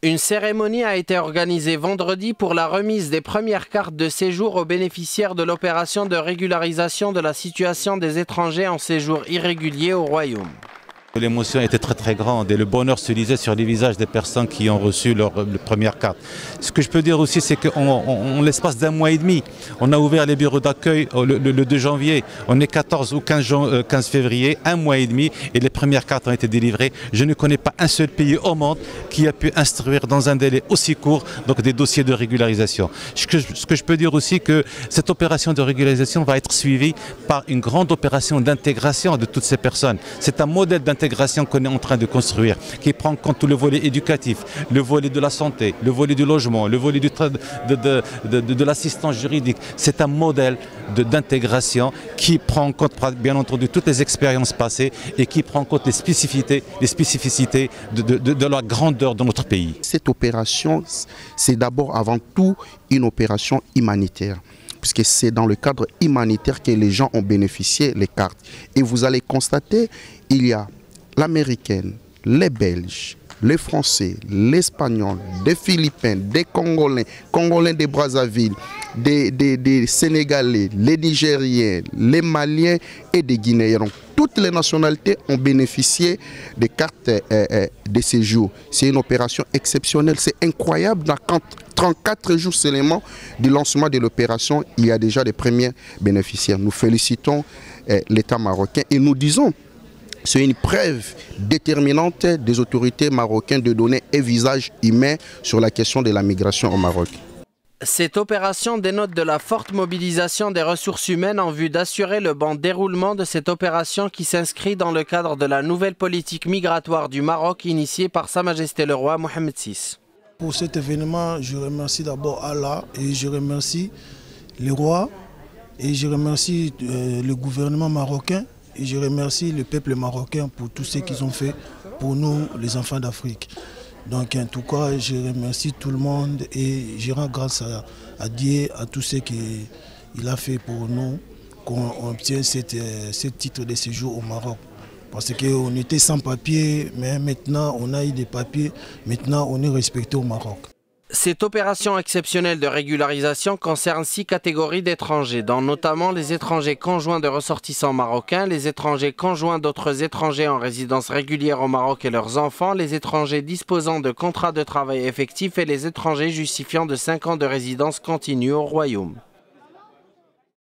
Une cérémonie a été organisée vendredi pour la remise des premières cartes de séjour aux bénéficiaires de l'opération de régularisation de la situation des étrangers en séjour irrégulier au Royaume. L'émotion était très grande et le bonheur se lisait sur les visages des personnes qui ont reçu leur première carte. Ce que je peux dire aussi, c'est qu'en l'espace d'un mois et demi, on a ouvert les bureaux d'accueil le 2 janvier. On est 14 ou 15 février, un mois et demi, et les premières cartes ont été délivrées. Je ne connais pas un seul pays au monde qui a pu instruire dans un délai aussi court donc des dossiers de régularisation. Ce que je peux dire aussi, que cette opération de régularisation va être suivie par une grande opération d'intégration de toutes ces personnes. C'est un modèle d'intégration qu'on est en train de construire, qui prend en compte tout le volet éducatif, le volet de la santé, le volet du logement, le volet de l'assistance juridique. C'est un modèle d'intégration qui prend en compte bien entendu toutes les expériences passées et qui prend en compte les spécificités de la grandeur de notre pays. Cette opération, c'est d'abord avant tout une opération humanitaire, puisque c'est dans le cadre humanitaire que les gens ont bénéficié des cartes. Et vous allez constater, il y a l'américaine, les Belges, les Français, les Espagnols, des Philippins, des Congolais, Congolais de Brazzaville, des Sénégalais, les Nigériens, les Maliens et des Guinéens. Donc, toutes les nationalités ont bénéficié des cartes de séjour. C'est une opération exceptionnelle, c'est incroyable. Dans 34 jours seulement du lancement de l'opération, il y a déjà des premiers bénéficiaires. Nous félicitons l'État marocain et nous disons, c'est une preuve déterminante des autorités marocaines de donner un visage humain sur la question de la migration au Maroc. Cette opération dénote de la forte mobilisation des ressources humaines en vue d'assurer le bon déroulement de cette opération qui s'inscrit dans le cadre de la nouvelle politique migratoire du Maroc initiée par Sa Majesté le Roi Mohamed VI. Pour cet événement, je remercie d'abord Allah et je remercie les rois et je remercie le gouvernement marocain. Et je remercie le peuple marocain pour tout ce qu'ils ont fait pour nous, les enfants d'Afrique. Donc en tout cas, je remercie tout le monde et je rends grâce à Dieu, à tout ce qu'il a fait pour nous, qu'on obtient ce titre de séjour au Maroc. Parce qu'on était sans papier, mais maintenant on a eu des papiers, maintenant on est respecté au Maroc. Cette opération exceptionnelle de régularisation concerne 6 catégories d'étrangers, dont notamment les étrangers conjoints de ressortissants marocains, les étrangers conjoints d'autres étrangers en résidence régulière au Maroc et leurs enfants, les étrangers disposant de contrats de travail effectifs et les étrangers justifiant de 5 ans de résidence continue au Royaume.